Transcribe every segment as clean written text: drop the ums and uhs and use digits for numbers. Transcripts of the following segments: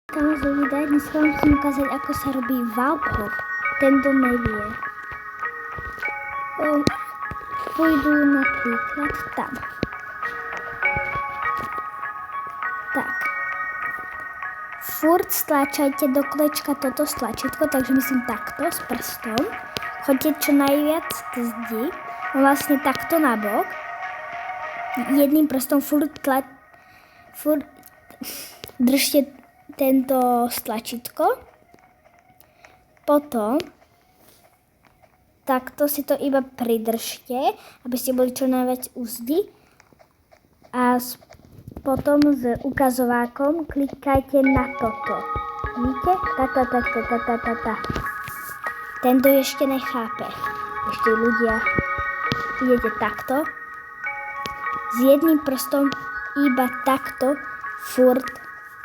Tam z videa, dnes vám chcem ukázať, ako sa robí wallhop. Tento nevie. Pôjdu napríklad tam. Tak. Furt stlačajte do kolečka toto stlačítko, takže myslím takto s prstom. Choďte čo najviac k zdi. Vlastne takto na bok. Jedným prstom furt držte tento stlačítko. Potom takto si to iba pridržte, aby ste boli čo najviac u zdi. A potom s ukazovákom klikajte na toto. Vidíte? Ta. Tento ešte nechápe. Ešte ľudia idete takto. S jedným prstom iba takto furt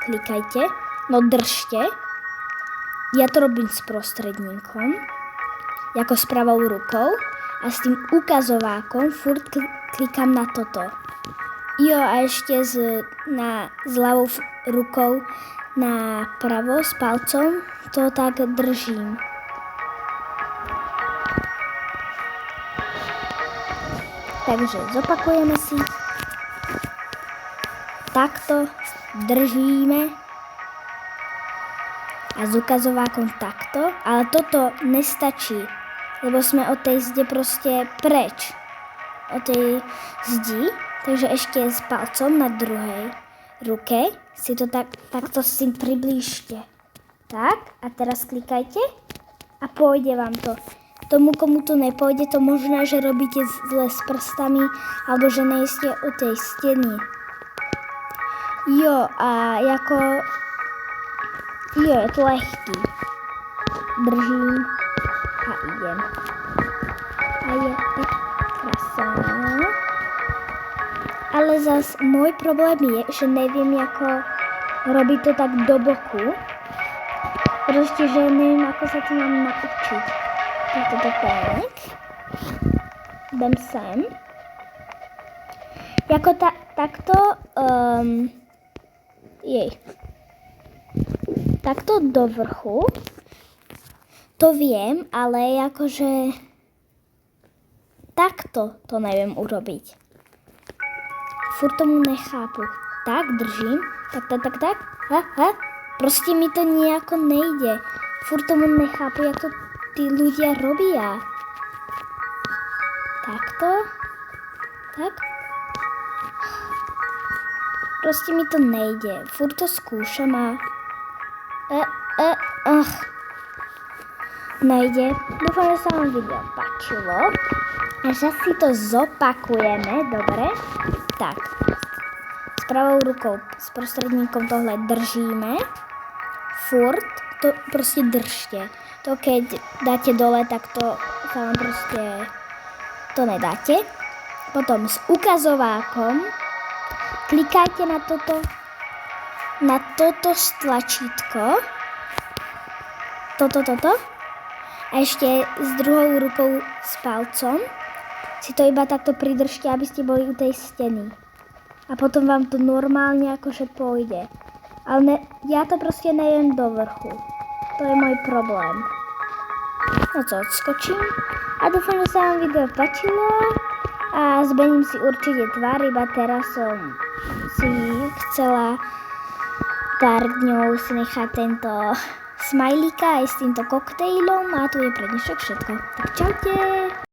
klikajte. No držte. Ja to robím s prostredníkom, ako s pravou rukou. A s tým ukazovákom furt klikám na toto. Jo, a ešte s ľavou rukou na pravo s palcom to tak držím. Takže zopakujeme si. Takto držíme a s ukazovákom takto, ale toto nestačí, lebo sme od tej zde proste preč. Od tej zdi, takže ešte s palcom na druhej ruke si to takto si priblížte. Tak, a teraz klikajte a pôjde vám to. Tomu, komu to nepôjde, to možno, že robíte zle s prstami, alebo že nejste u tej steny. Jo, a je to lehký. Držím a idem. A je to krásne. Ale zas môj problém je, že neviem, ako robiť to tak do boku. Proste, že neviem, ako sa to mám naučiť. Toto tak. Dám sem. Jako takto takto do vrchu. To viem, ale akože takto to neviem urobiť. Furt tomu nechápu. Tak, držím. Tak. Proste mi to nejako nejde. Furt tomu nechápu, jak to tí ľudia robia. Takto. Tak. Proste mi to nejde. Furt to skúšam a nejde. Dúfam, že sa vám video páčilo. A že si to zopakujeme, dobre? Tak. S pravou rukou, s prostredníkom tohle držíme. Furt to proste držte. To keď dáte dole, tak to sa vám proste to nedáte. Potom s ukazovákom klikajte na toto stlačítko. Toto. A ešte s druhou rukou s palcom si to iba takto pridržte, aby ste boli u tej steny. A potom vám to normálne akože pôjde. Ale ja to proste neviem do vrchu. To je môj problém. No co, odskočím. A dúfam, že sa vám video páčilo. A zmením si určite tvár, iba teraz som si chcela pár dňov si nechať tento smajlíka aj s týmto koktejlom a tu je pre dnešok všetko. Tak čaute!